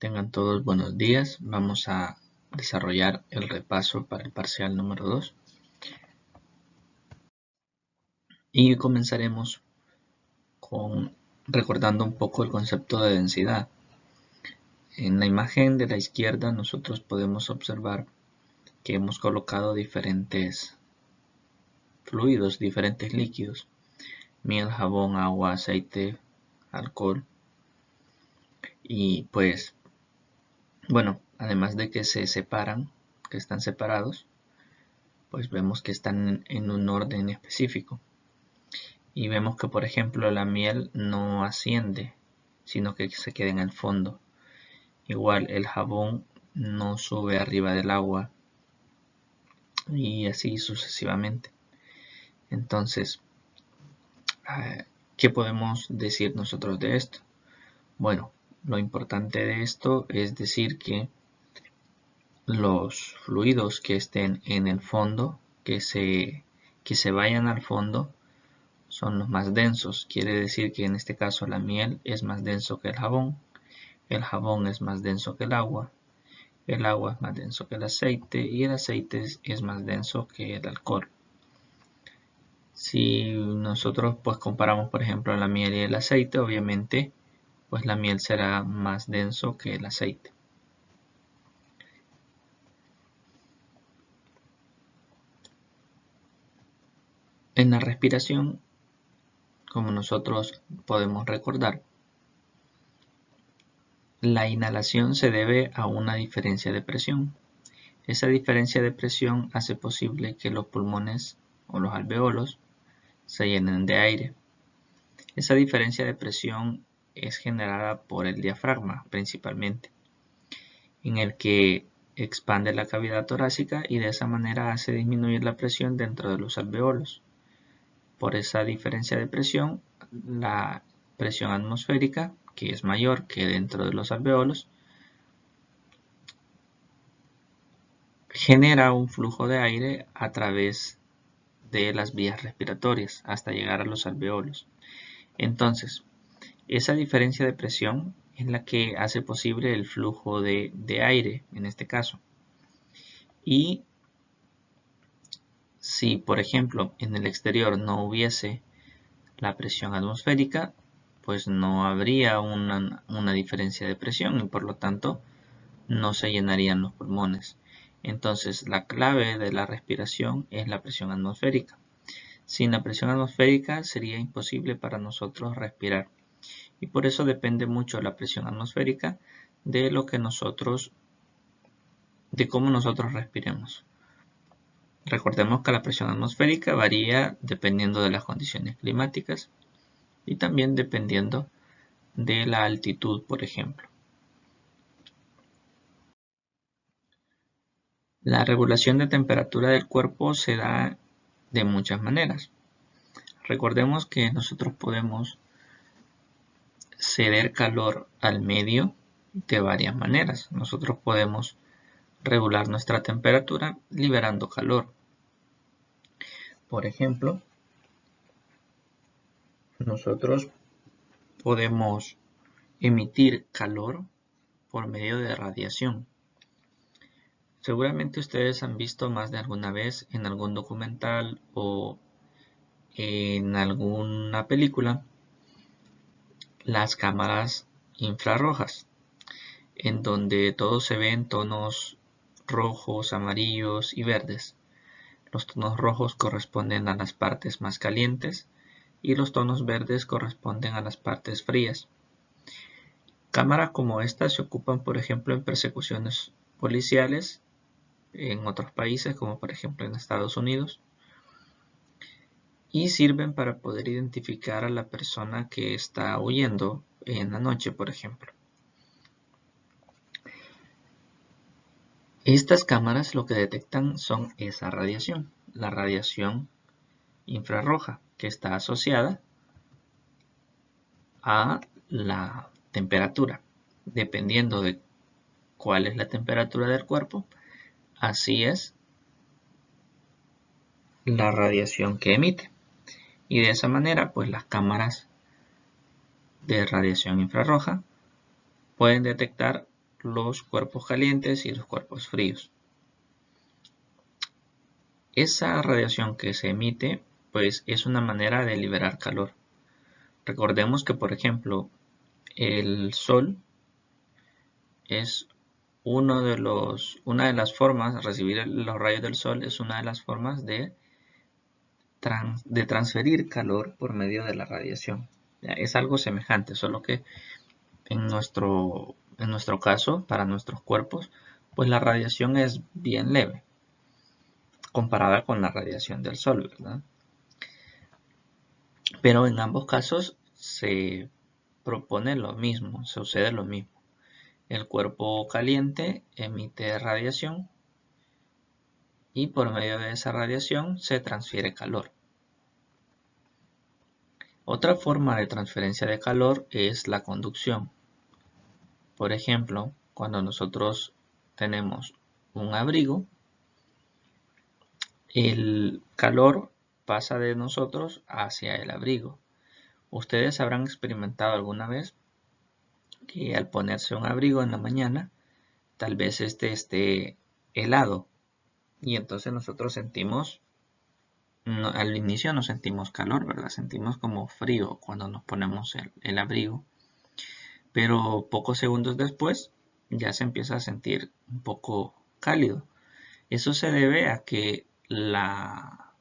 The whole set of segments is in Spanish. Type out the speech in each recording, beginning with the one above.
Tengan todos buenos días. Vamos a desarrollar el repaso para el parcial número 2. Y comenzaremos recordando un poco el concepto de densidad. En la imagen de la izquierda nosotros podemos observar que hemos colocado diferentes fluidos, diferentes líquidos: miel, jabón, agua, aceite, alcohol. Y pues, bueno, además de que se separan, que están separados, pues vemos que están en un orden específico. Y vemos que, por ejemplo, la miel no asciende, sino que se queda en el fondo. Igual el jabón no sube arriba del agua, y así sucesivamente. Entonces, ¿qué podemos decir nosotros de esto? Bueno, lo importante de esto es decir que los fluidos que estén en el fondo, que se vayan al fondo, son los más densos. Quiere decir que en este caso la miel es más denso que el jabón es más denso que el agua es más denso que el aceite, y el aceite es más denso que el alcohol. Si nosotros pues comparamos, por ejemplo, la miel y el aceite, obviamente pues la miel será más denso que el aceite. En la respiración, como nosotros podemos recordar, la inhalación se debe a una diferencia de presión. Esa diferencia de presión hace posible que los pulmones o los alveolos se llenen de aire. Esa diferencia de presión es generada por el diafragma principalmente, en el que expande la cavidad torácica y de esa manera hace disminuir la presión dentro de los alveolos. Por esa diferencia de presión, la presión atmosférica, que es mayor que dentro de los alveolos, genera un flujo de aire a través de las vías respiratorias hasta llegar a los alveolos. Entonces, esa diferencia de presión es la que hace posible el flujo de aire en este caso. Y si, por ejemplo, en el exterior no hubiese la presión atmosférica, pues no habría una diferencia de presión y por lo tanto no se llenarían los pulmones. Entonces, la clave de la respiración es la presión atmosférica. Sin la presión atmosférica sería imposible para nosotros respirar. Y por eso depende mucho la presión atmosférica de cómo nosotros respiremos. Recordemos que la presión atmosférica varía dependiendo de las condiciones climáticas y también dependiendo de la altitud, por ejemplo. La regulación de temperatura del cuerpo se da de muchas maneras. Recordemos que nosotros podemos ceder calor al medio de varias maneras. Nosotros podemos regular nuestra temperatura liberando calor. Por ejemplo, nosotros podemos emitir calor por medio de radiación. Seguramente ustedes han visto más de alguna vez en algún documental o en alguna película las cámaras infrarrojas, en donde todo se ve en tonos rojos, amarillos y verdes. Los tonos rojos corresponden a las partes más calientes y los tonos verdes corresponden a las partes frías. Cámaras como esta se ocupan, por ejemplo, en persecuciones policiales en otros países, como por ejemplo en Estados Unidos, y sirven para poder identificar a la persona que está huyendo en la noche, por ejemplo. Estas cámaras lo que detectan son esa radiación, la radiación infrarroja, que está asociada a la temperatura. Dependiendo de cuál es la temperatura del cuerpo, así es la radiación que emite. Y de esa manera, pues las cámaras de radiación infrarroja pueden detectar los cuerpos calientes y los cuerpos fríos. Esa radiación que se emite, pues es una manera de liberar calor. Recordemos que, por ejemplo, el Sol es una de las formas, recibir los rayos del Sol es una de las formas de transferir calor por medio de la radiación. Es algo semejante, solo que en nuestro caso, para nuestros cuerpos, pues la radiación es bien leve comparada con la radiación del Sol, ¿verdad? Pero en ambos casos se propone lo mismo, sucede lo mismo. El cuerpo caliente emite radiación y por medio de esa radiación se transfiere calor. Otra forma de transferencia de calor es la conducción. Por ejemplo, cuando nosotros tenemos un abrigo, el calor pasa de nosotros hacia el abrigo. Ustedes habrán experimentado alguna vez que al ponerse un abrigo en la mañana, tal vez este esté helado y entonces nosotros sentimos, al inicio no sentimos calor, ¿verdad? Sentimos como frío cuando nos ponemos el abrigo, pero pocos segundos después ya se empieza a sentir un poco cálido. Eso se debe a que la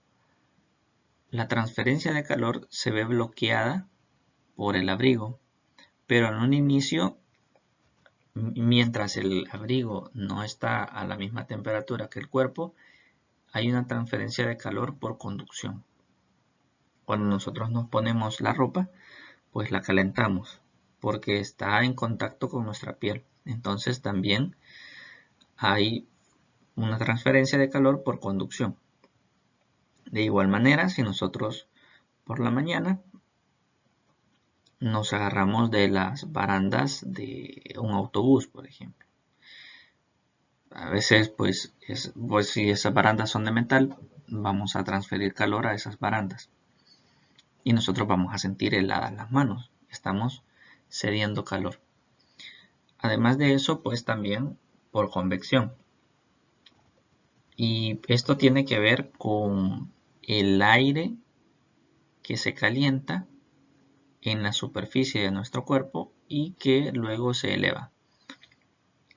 transferencia de calor se ve bloqueada por el abrigo, pero en un inicio, mientras el abrigo no está a la misma temperatura que el cuerpo, hay una transferencia de calor por conducción. Cuando nosotros nos ponemos la ropa, pues la calentamos porque está en contacto con nuestra piel. Entonces también hay una transferencia de calor por conducción. De igual manera, si nosotros por la mañana nos agarramos de las barandas de un autobús, por ejemplo. A veces, pues si esas barandas son de metal, vamos a transferir calor a esas barandas. Y nosotros vamos a sentir heladas las manos. Estamos cediendo calor. Además de eso, pues también por convección. Y esto tiene que ver con el aire que se calienta en la superficie de nuestro cuerpo y que luego se eleva.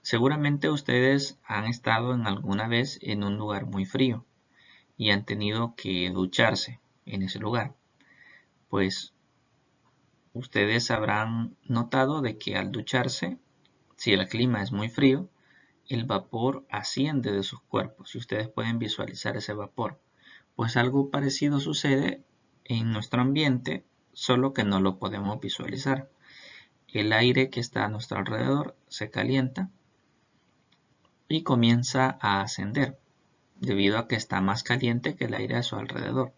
Seguramente ustedes han estado alguna vez en un lugar muy frío y han tenido que ducharse en ese lugar. Pues ustedes habrán notado de que al ducharse, si el clima es muy frío, el vapor asciende de sus cuerpos y ustedes pueden visualizar ese vapor. Pues algo parecido sucede en nuestro ambiente, solo que no lo podemos visualizar. El aire que está a nuestro alrededor se calienta y comienza a ascender, debido a que está más caliente que el aire a su alrededor.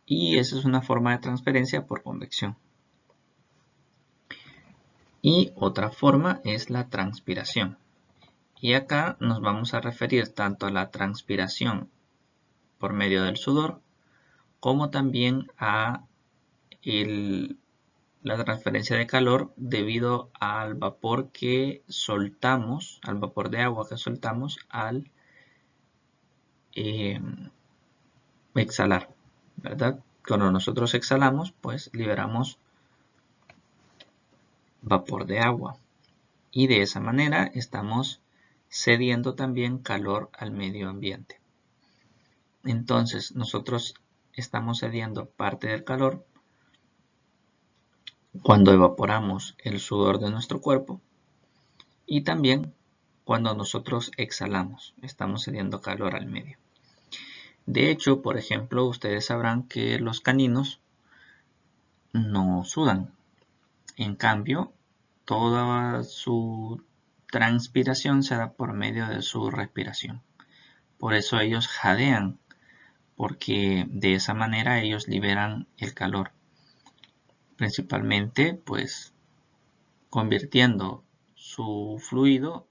Y esa es una forma de transferencia por convección. Y otra forma es la transpiración. Y acá nos vamos a referir tanto a la transpiración por medio del sudor, como también a la transferencia de calor debido al vapor que soltamos, al vapor de agua que soltamos al exhalar, ¿verdad? Cuando nosotros exhalamos, pues liberamos vapor de agua y de esa manera estamos cediendo también calor al medio ambiente. Entonces nosotros estamos cediendo parte del calor cuando evaporamos el sudor de nuestro cuerpo y también cuando nosotros exhalamos, estamos cediendo calor al medio. De hecho, por ejemplo, ustedes sabrán que los caninos no sudan. En cambio, toda su transpiración se da por medio de su respiración. Por eso ellos jadean, porque de esa manera ellos liberan el calor. Principalmente, pues, convirtiendo su fluido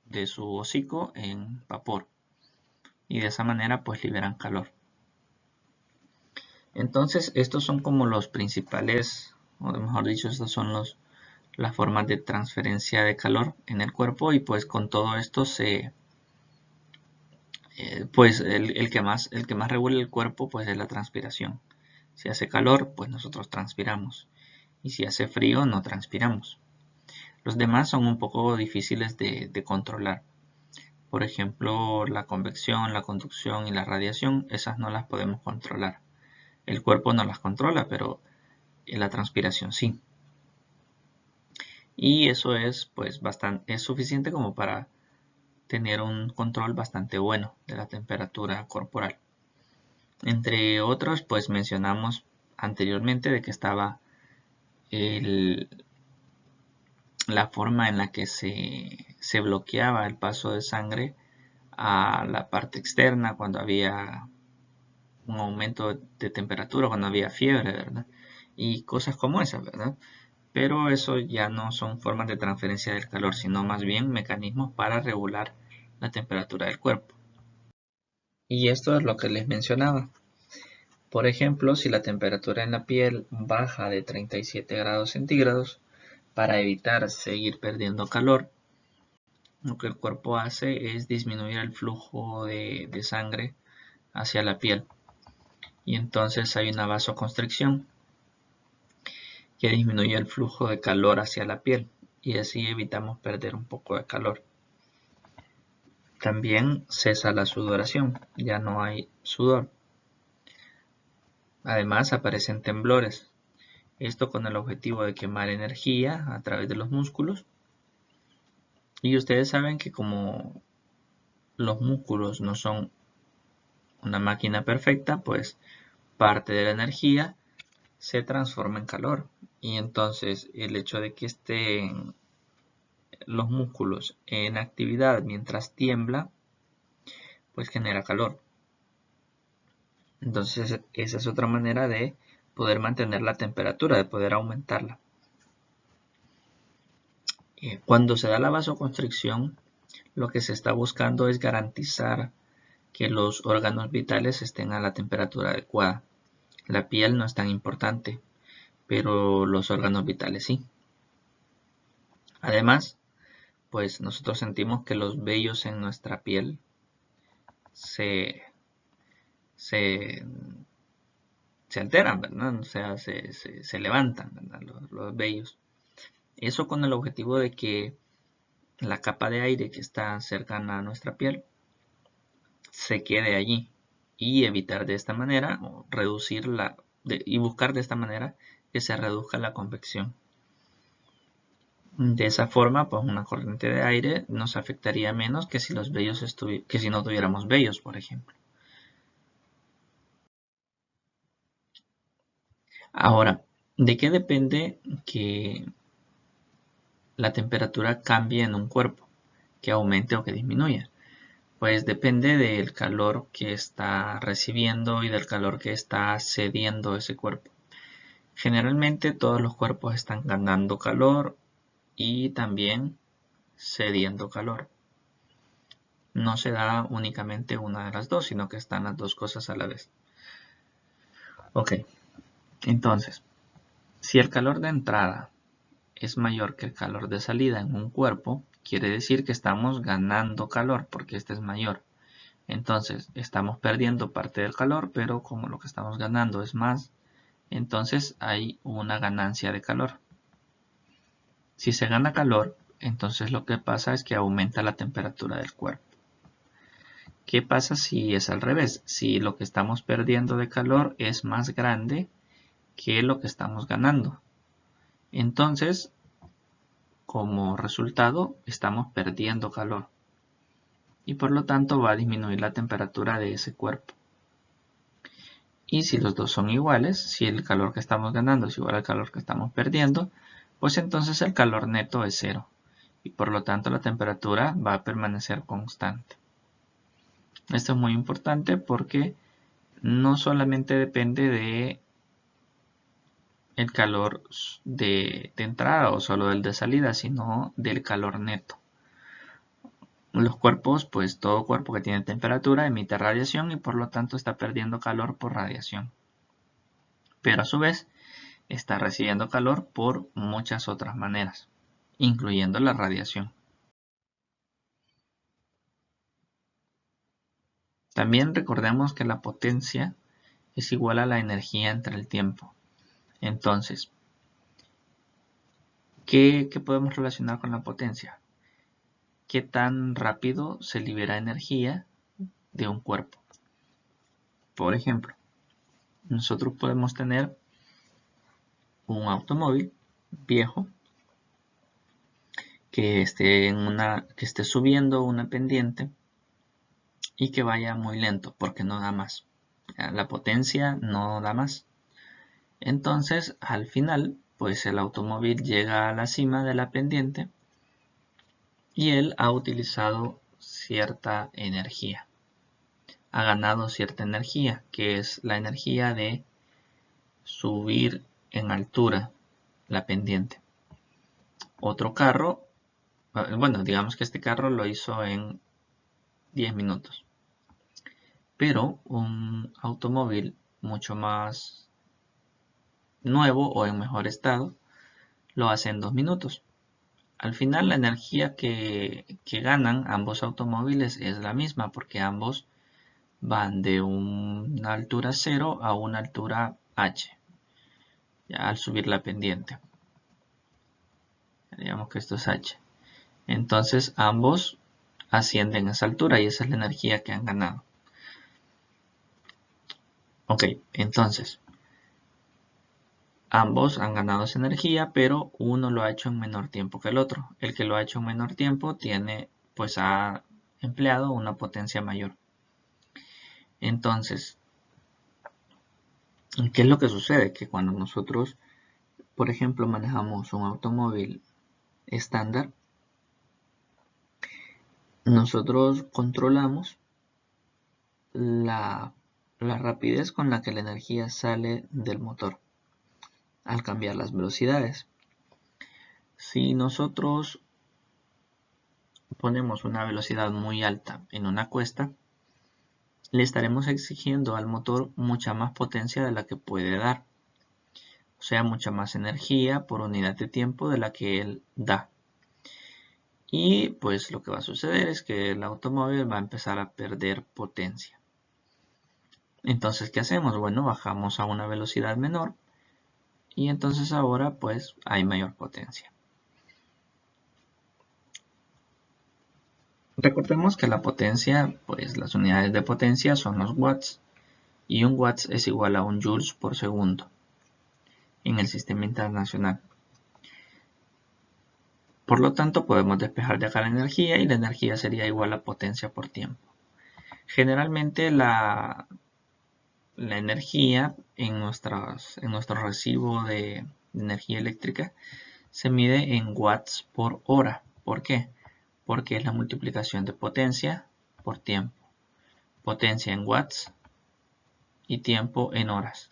de su hocico en vapor. Y de esa manera, pues, liberan calor. Entonces, estos son como los principales, o mejor dicho, estos son las formas de transferencia de calor en el cuerpo, y pues con todo esto pues el que más regula el cuerpo pues es la transpiración. Si hace calor, pues nosotros transpiramos, y si hace frío no transpiramos. Los demás son un poco difíciles de controlar. Por ejemplo, la convección, la conducción y la radiación, esas no las podemos controlar. El cuerpo no las controla, pero la transpiración sí. Y eso es pues es suficiente como para tener un control bastante bueno de la temperatura corporal. Entre otros, pues mencionamos anteriormente de que estaba la forma en la que se bloqueaba el paso de sangre a la parte externa cuando había un aumento de temperatura, cuando había fiebre, ¿verdad? Y cosas como esas, ¿verdad? Pero eso ya no son formas de transferencia del calor, sino más bien mecanismos para regular la temperatura del cuerpo. Y esto es lo que les mencionaba. Por ejemplo, si la temperatura en la piel baja de 37 grados centígrados, para evitar seguir perdiendo calor, lo que el cuerpo hace es disminuir el flujo de sangre hacia la piel. Y entonces hay una vasoconstricción que disminuye el flujo de calor hacia la piel, y así evitamos perder un poco de calor. También cesa la sudoración, ya no hay sudor. Además aparecen temblores, esto con el objetivo de quemar energía a través de los músculos. Y ustedes saben que como los músculos no son una máquina perfecta, pues parte de la energía se transforma en calor. Y entonces el hecho de que estén los músculos en actividad mientras tiembla, pues genera calor. Entonces esa es otra manera de poder mantener la temperatura, de poder aumentarla. Cuando se da la vasoconstricción, lo que se está buscando es garantizar que los órganos vitales estén a la temperatura adecuada. La piel no es tan importante, pero los órganos vitales sí. Además, pues nosotros sentimos que los vellos en nuestra piel se alteran, ¿verdad? O sea, se levantan, ¿verdad? Los vellos. Eso con el objetivo de que la capa de aire que está cercana a nuestra piel se quede allí, y evitar de esta manera, o reducirla, y buscar de esta manera que se reduzca la convección. De esa forma, pues una corriente de aire nos afectaría menos que si los vellos que si no tuviéramos vellos, por ejemplo. Ahora, ¿de qué depende que la temperatura cambie en un cuerpo, que aumente o que disminuya? Pues depende del calor que está recibiendo y del calor que está cediendo ese cuerpo. Generalmente todos los cuerpos están ganando calor y también cediendo calor. No se da únicamente una de las dos, sino que están las dos cosas a la vez. Ok, entonces, si el calor de entrada es mayor que el calor de salida en un cuerpo, quiere decir que estamos ganando calor porque este es mayor. Entonces, estamos perdiendo parte del calor, pero como lo que estamos ganando es más, entonces hay una ganancia de calor. Si se gana calor, entonces lo que pasa es que aumenta la temperatura del cuerpo. ¿Qué pasa si es al revés? Si lo que estamos perdiendo de calor es más grande que lo que estamos ganando. Entonces, como resultado, estamos perdiendo calor. Y por lo tanto va a disminuir la temperatura de ese cuerpo. Y si los dos son iguales, si el calor que estamos ganando es igual al calor que estamos perdiendo, pues entonces el calor neto es cero. Y por lo tanto la temperatura va a permanecer constante. Esto es muy importante porque no solamente depende de el calor de entrada o solo del de salida, sino del calor neto. Los cuerpos, pues todo cuerpo que tiene temperatura emite radiación y por lo tanto está perdiendo calor por radiación. Pero a su vez, está recibiendo calor por muchas otras maneras, incluyendo la radiación. También recordemos que la potencia es igual a la energía entre el tiempo. Entonces, ¿qué podemos relacionar con la potencia? ¿Qué tan rápido se libera energía de un cuerpo? Por ejemplo, nosotros podemos tener un automóvil viejo que esté subiendo una pendiente y que vaya muy lento porque no da más. La potencia no da más. Entonces, al final, pues el automóvil llega a la cima de la pendiente y él ha utilizado cierta energía. Ha ganado cierta energía, que es la energía de subir en altura la pendiente. Otro carro, bueno, digamos que este carro lo hizo en 10 minutos. Pero un automóvil mucho más nuevo o en mejor estado lo hace en 2 minutos. Al final la energía que ganan ambos automóviles es la misma porque ambos van de una altura 0 a una altura h, ya al subir la pendiente. Digamos que esto es h. Entonces ambos ascienden a esa altura y esa es la energía que han ganado. Ok, entonces ambos han ganado esa energía, pero uno lo ha hecho en menor tiempo que el otro. El que lo ha hecho en menor tiempo ha empleado una potencia mayor. Entonces, ¿qué es lo que sucede? Que cuando nosotros, por ejemplo, manejamos un automóvil estándar, nosotros controlamos la rapidez con la que la energía sale del motor al cambiar las velocidades. Si nosotros ponemos una velocidad muy alta en una cuesta, le estaremos exigiendo al motor mucha más potencia de la que puede dar, o sea, mucha más energía por unidad de tiempo de la que él da. Y pues lo que va a suceder es que el automóvil va a empezar a perder potencia. Entonces, ¿qué hacemos? Bueno, bajamos a una velocidad menor y entonces ahora pues hay mayor potencia. Recordemos que la potencia, pues las unidades de potencia son los watts y un watts es igual a un joules por segundo en el sistema internacional. Por lo tanto, podemos despejar de acá la energía y la energía sería igual a potencia por tiempo. Generalmente la energía en nuestro recibo de energía eléctrica se mide en watts por hora. ¿Por qué? Porque es la multiplicación de potencia por tiempo. Potencia en watts y tiempo en horas.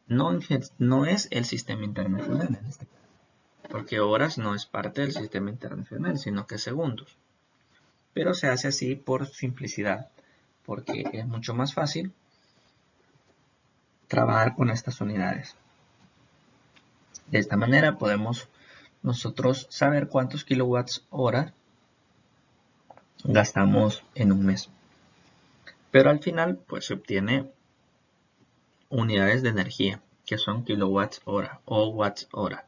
No es el sistema internacional en este caso, porque horas no es parte del sistema internacional, sino que segundos. Pero se hace así por simplicidad, porque es mucho más fácil trabajar con estas unidades. De esta manera podemos nosotros saber cuántos kilowatts hora gastamos en un mes. Pero al final pues se obtiene unidades de energía, que son kilowatts hora o watts hora.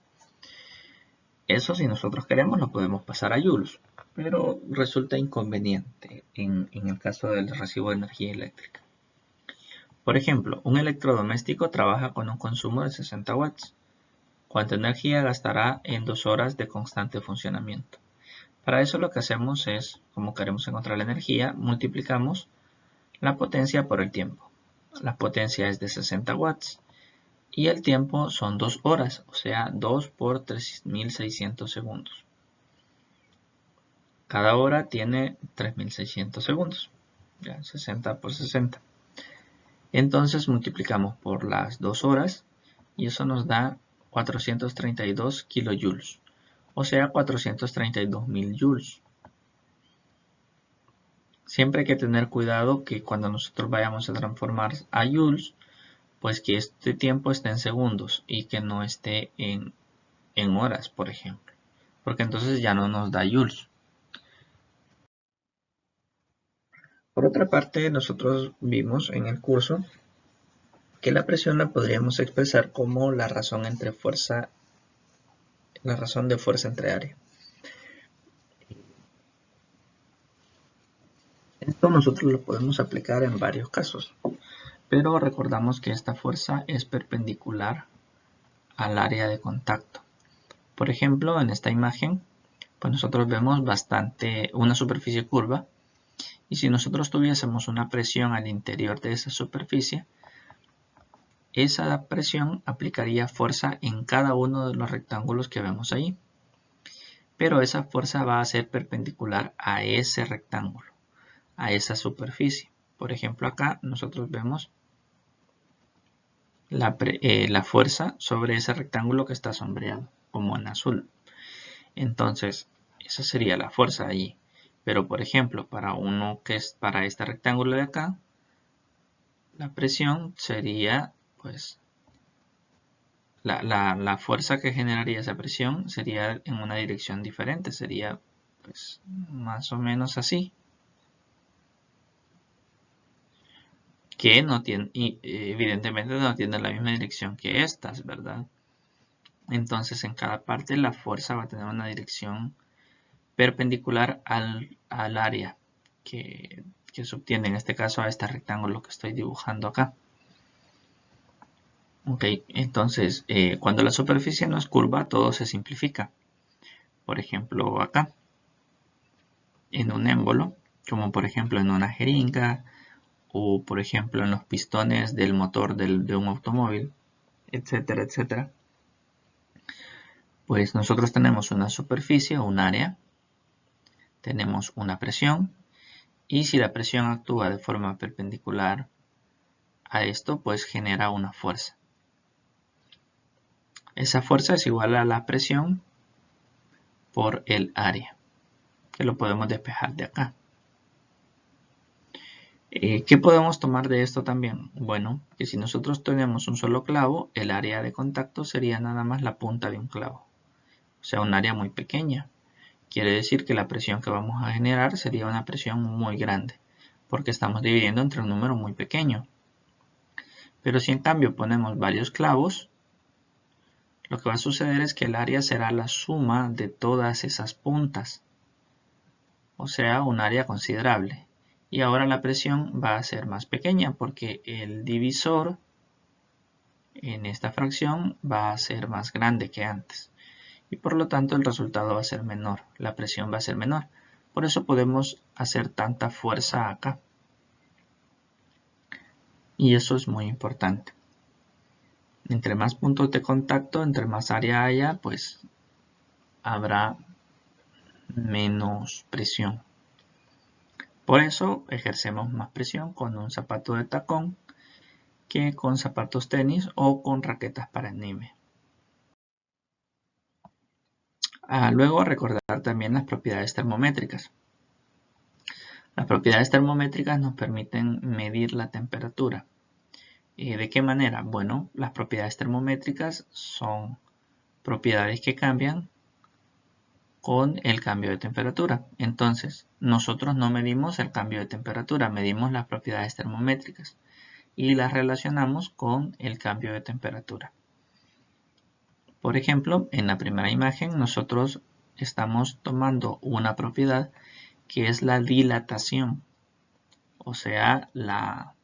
Eso si nosotros queremos lo podemos pasar a joules, pero resulta inconveniente en el caso del recibo de energía eléctrica. Por ejemplo, un electrodoméstico trabaja con un consumo de 60 watts. ¿Cuánta energía gastará en 2 horas de constante funcionamiento? Para eso lo que hacemos es, como queremos encontrar la energía, multiplicamos la potencia por el tiempo. La potencia es de 60 watts y el tiempo son 2 horas, o sea, 2 por 3600 segundos. Cada hora tiene 3600 segundos, ya 60 por 60. Entonces multiplicamos por las 2 horas y eso nos da 432 kilojoules, o sea 432.000 joules. Siempre hay que tener cuidado que cuando nosotros vayamos a transformar a joules, pues que este tiempo esté en segundos y que no esté en horas, por ejemplo, porque entonces ya no nos da joules. Por otra parte, nosotros vimos en el curso que la presión la podríamos expresar como la razón de fuerza entre área. Esto nosotros lo podemos aplicar en varios casos, pero recordamos que esta fuerza es perpendicular al área de contacto. Por ejemplo, en esta imagen, pues nosotros vemos una superficie curva, y si nosotros tuviésemos una presión al interior de esa superficie, esa presión aplicaría fuerza en cada uno de los rectángulos que vemos ahí. Pero esa fuerza va a ser perpendicular a ese rectángulo, a esa superficie. Por ejemplo, acá nosotros vemos la fuerza sobre ese rectángulo que está sombreado, como en azul. Entonces, esa sería la fuerza allí. Pero, por ejemplo, para este rectángulo de acá, la presión sería, pues, la fuerza que generaría esa presión sería en una dirección diferente. Sería, pues, más o menos así. Que no tiene, evidentemente no tiene la misma dirección que estas, ¿verdad? Entonces en cada parte la fuerza va a tener una dirección perpendicular al área que se obtiene, en este caso a este rectángulo que estoy dibujando acá. Ok, entonces cuando la superficie no es curva, todo se simplifica. Por ejemplo acá, en un émbolo, como por ejemplo en una jeringa, o por ejemplo en los pistones del motor de un automóvil, etcétera, etcétera. Pues nosotros tenemos una superficie o un área, tenemos una presión, y si la presión actúa de forma perpendicular a esto, pues genera una fuerza. Esa fuerza es igual a la presión por el área, que lo podemos despejar de acá. ¿Qué podemos tomar de esto también? Bueno, que si nosotros tenemos un solo clavo, el área de contacto sería nada más la punta de un clavo, o sea, un área muy pequeña. Quiere decir que la presión que vamos a generar sería una presión muy grande, porque estamos dividiendo entre un número muy pequeño. Pero si en cambio ponemos varios clavos, lo que va a suceder es que el área será la suma de todas esas puntas, o sea, un área considerable. Y ahora la presión va a ser más pequeña porque el divisor en esta fracción va a ser más grande que antes. Y por lo tanto el resultado va a ser menor, la presión va a ser menor. Por eso podemos hacer tanta fuerza acá. Y eso es muy importante. Entre más puntos de contacto, entre más área haya, pues habrá menos presión. Por eso ejercemos más presión con un zapato de tacón que con zapatos tenis o con raquetas para anime. Luego recordar también las propiedades termométricas. Las propiedades termométricas nos permiten medir la temperatura. ¿De qué manera? Bueno, las propiedades termométricas son propiedades que cambian con el cambio de temperatura. Entonces, nosotros no medimos el cambio de temperatura, medimos las propiedades termométricas y las relacionamos con el cambio de temperatura. Por ejemplo, en la primera imagen nosotros estamos tomando una propiedad que es la dilatación, o sea, la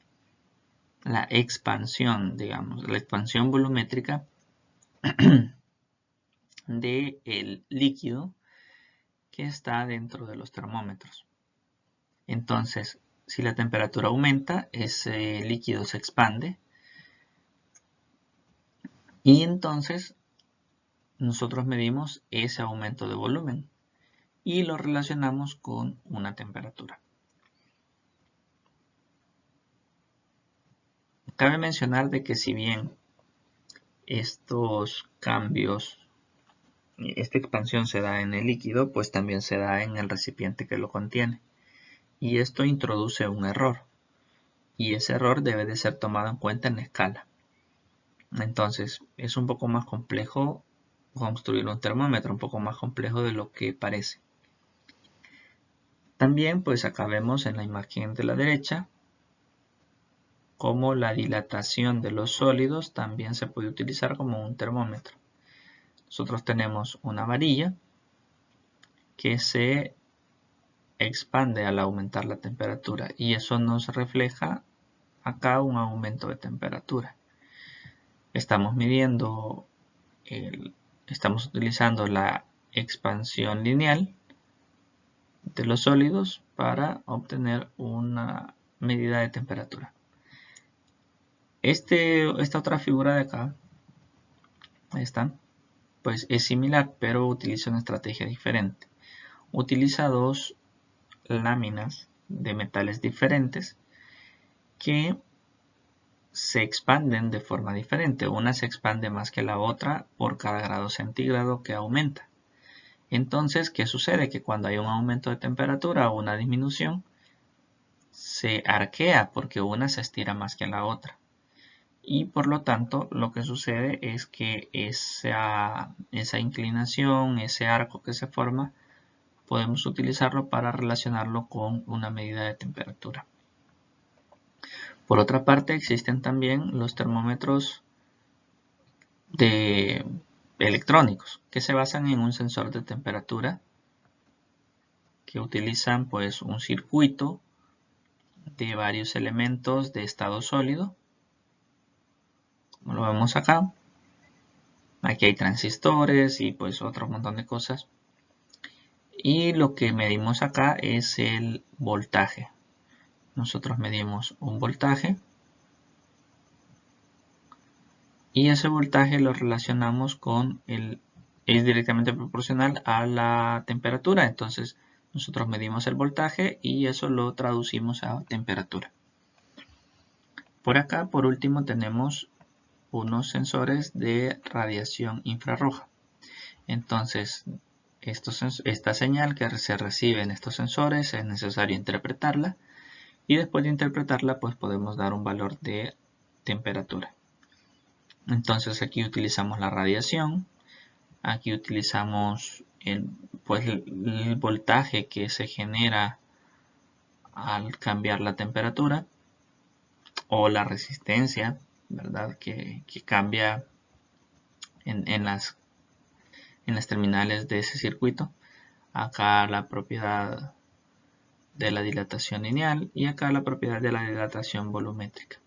expansión, digamos, la expansión volumétrica del líquido que está dentro de los termómetros. Entonces, si la temperatura aumenta, ese líquido se expande y entonces nosotros medimos ese aumento de volumen y lo relacionamos con una temperatura. Cabe mencionar de que si bien estos cambios, esta expansión se da en el líquido, pues también se da en el recipiente que lo contiene. Y esto introduce un error. Y ese error debe de ser tomado en cuenta en la escala. Entonces es un poco más complejo construir un termómetro, un poco más complejo de lo que parece. También pues acá vemos en la imagen de la derecha cómo la dilatación de los sólidos también se puede utilizar como un termómetro. Nosotros tenemos una varilla que se expande al aumentar la temperatura y eso nos refleja acá un aumento de temperatura. Estamos midiendo, estamos utilizando la expansión lineal de los sólidos para obtener una medida de temperatura. Esta otra figura de acá, esta, pues es similar, pero utiliza una estrategia diferente. Utiliza dos láminas de metales diferentes que se expanden de forma diferente. Una se expande más que la otra por cada grado centígrado que aumenta. Entonces, ¿qué sucede? Que cuando hay un aumento de temperatura o una disminución, se arquea porque una se estira más que la otra. Y por lo tanto, lo que sucede es que esa inclinación, ese arco que se forma, podemos utilizarlo para relacionarlo con una medida de temperatura. Por otra parte, existen también los termómetros electrónicos que se basan en un sensor de temperatura que utilizan pues un circuito de varios elementos de estado sólido, como lo vemos acá. Aquí hay transistores y pues otro montón de cosas. Y lo que medimos acá es el voltaje. Nosotros medimos un voltaje y ese voltaje lo relacionamos con es directamente proporcional a la temperatura. Entonces nosotros medimos el voltaje y eso lo traducimos a temperatura. Por acá, por último, tenemos unos sensores de radiación infrarroja. Entonces, esta señal que se recibe en estos sensores es necesario interpretarla y después de interpretarla pues podemos dar un valor de temperatura. Entonces aquí utilizamos la radiación, aquí utilizamos el voltaje que se genera al cambiar la temperatura o la resistencia, ¿verdad? Que cambia en las terminales de ese circuito. Acá la propiedad de la dilatación lineal y acá la propiedad de la dilatación volumétrica.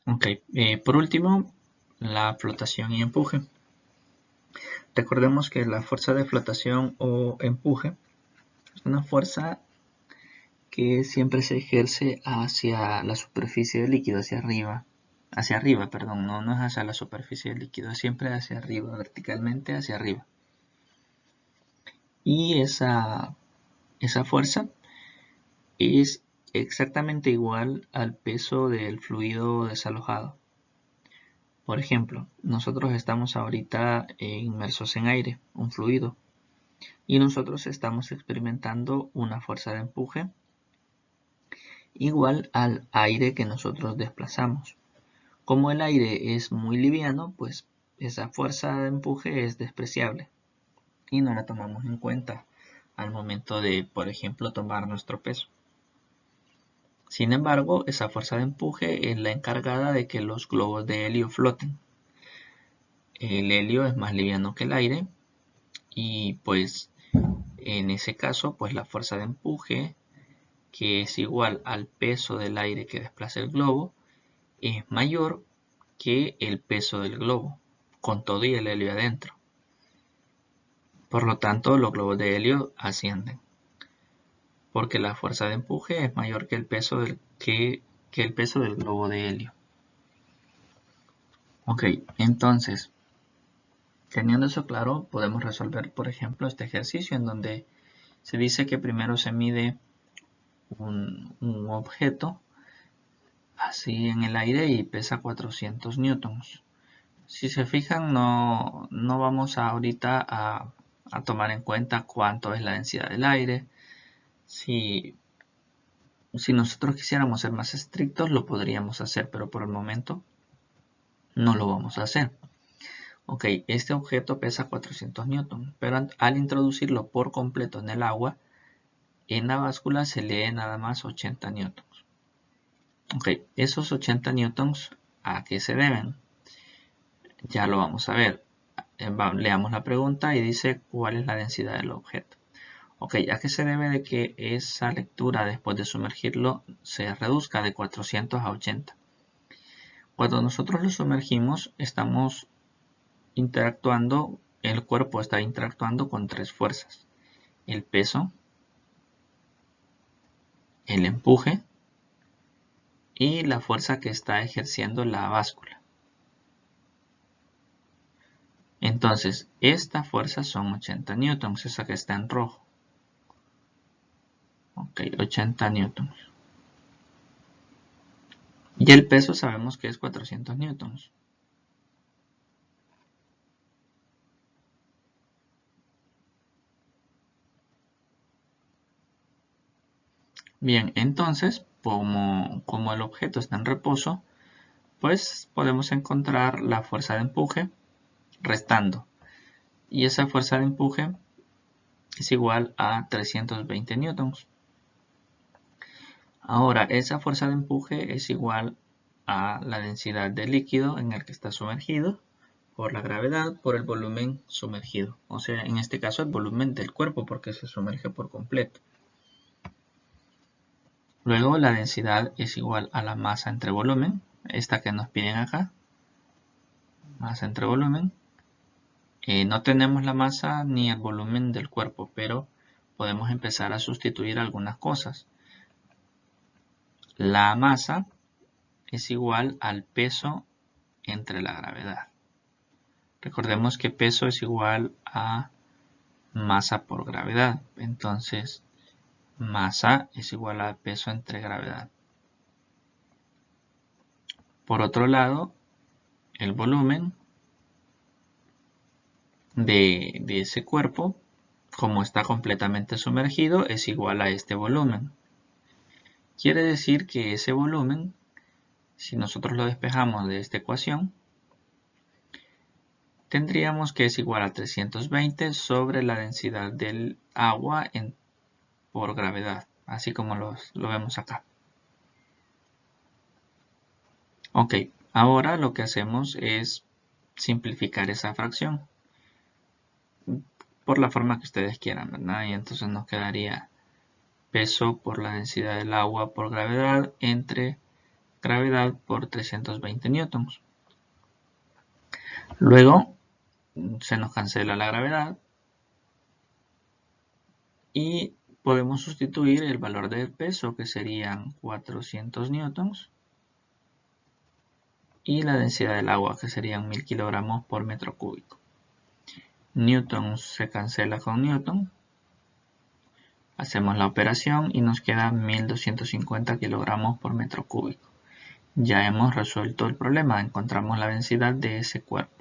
Ok, por último, la flotación y empuje. Recordemos que la fuerza de flotación o empuje es una fuerza que siempre se ejerce hacia la superficie del líquido, hacia arriba, perdón, no es hacia la superficie del líquido, es siempre hacia arriba, verticalmente hacia arriba. Y esa fuerza es exactamente igual al peso del fluido desalojado. Por ejemplo, nosotros estamos ahorita inmersos en aire, un fluido, y nosotros estamos experimentando una fuerza de empuje igual al aire que nosotros desplazamos. Como el aire es muy liviano, pues esa fuerza de empuje es despreciable y no la tomamos en cuenta al momento de, por ejemplo, tomar nuestro peso. Sin embargo, esa fuerza de empuje es la encargada de que los globos de helio floten. El helio es más liviano que el aire y pues en ese caso pues la fuerza de empuje, que es igual al peso del aire que desplaza el globo, es mayor que el peso del globo con todo y el helio adentro. Por lo tanto, los globos de helio ascienden porque la fuerza de empuje es mayor que el peso del globo de helio. Ok, entonces, teniendo eso claro, podemos resolver, por ejemplo, este ejercicio en donde se dice que primero se mide un objeto así en el aire y pesa 400 newtons. Si se fijan, no vamos ahorita a tomar en cuenta cuánto es la densidad del aire, si Si nosotros quisiéramos ser más estrictos, lo podríamos hacer, pero por el momento no lo vamos a hacer. Ok, este objeto pesa 400 newtons, pero al introducirlo por completo en el agua, en la báscula se lee nada más 80 newtons. Ok, esos 80 newtons, ¿a qué se deben? Ya lo vamos a ver. Leamos la pregunta y dice cuál es la densidad del objeto. Ok, ¿a qué se debe de que esa lectura después de sumergirlo se reduzca de 400 a 80? Cuando nosotros lo sumergimos, estamos interactuando, el cuerpo está interactuando con tres fuerzas: el peso, el empuje y la fuerza que está ejerciendo la báscula. Entonces, esta fuerza son 80 newtons, esa que está en rojo. Ok, 80 newtons. Y el peso sabemos que es 400 newtons. Bien, entonces, como el objeto está en reposo, pues podemos encontrar la fuerza de empuje restando. Y esa fuerza de empuje es igual a 320 newtons. Ahora, esa fuerza de empuje es igual a la densidad del líquido en el que está sumergido por la gravedad por el volumen sumergido. O sea, en este caso el volumen del cuerpo porque se sumerge por completo. Luego la densidad es igual a la masa entre volumen, esta que nos piden acá, masa entre volumen. No tenemos la masa ni el volumen del cuerpo, pero podemos empezar a sustituir algunas cosas. La masa es igual al peso entre la gravedad. Recordemos que peso es igual a masa por gravedad. Entonces, masa es igual a peso entre gravedad. Por otro lado, el volumen de ese cuerpo, como está completamente sumergido, es igual a este volumen. Quiere decir que ese volumen, si nosotros lo despejamos de esta ecuación, tendríamos que es igual a 320 sobre la densidad del agua por gravedad, así como lo vemos acá. Ok, ahora lo que hacemos es simplificar esa fracción por la forma que ustedes quieran, ¿verdad? Y entonces nos quedaría peso por la densidad del agua por gravedad entre gravedad por 320 newtons. Luego se nos cancela la gravedad y podemos sustituir el valor del peso, que serían 400 newtons, y la densidad del agua, que serían 1000 kilogramos por metro cúbico. Newton se cancela con Newton. Hacemos la operación y nos queda 1250 kilogramos por metro cúbico. Ya hemos resuelto el problema, encontramos la densidad de ese cuerpo.